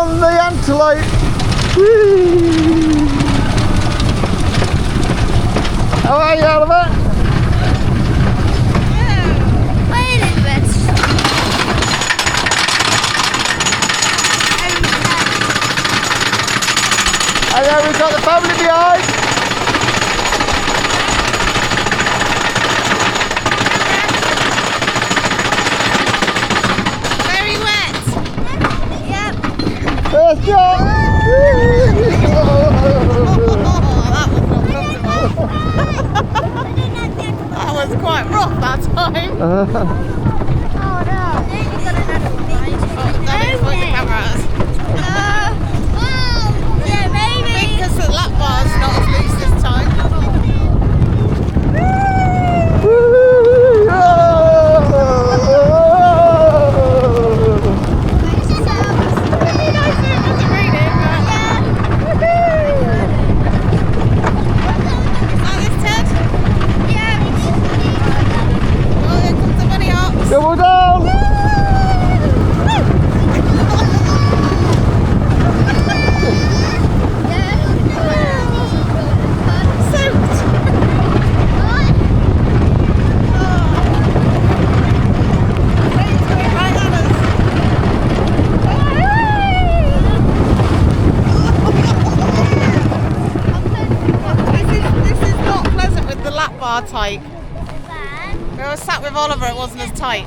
on the Antelope. Whee! How are you, Oliver? Wait a minute. And then we've got the family behind. Very wet. Yep. First shot. That was quite rough that time. Oh no. Then you got another thing. Don't point the cameras. Yeah, maybe. Because the lap bar's not as loose this time. Really nice that it wasn't raining, but... Is that this Ted? Oh, here comes the bunny hops. Double down. This is not pleasant with the lap bar tight. When I was sat with Oliver, it wasn't as tight.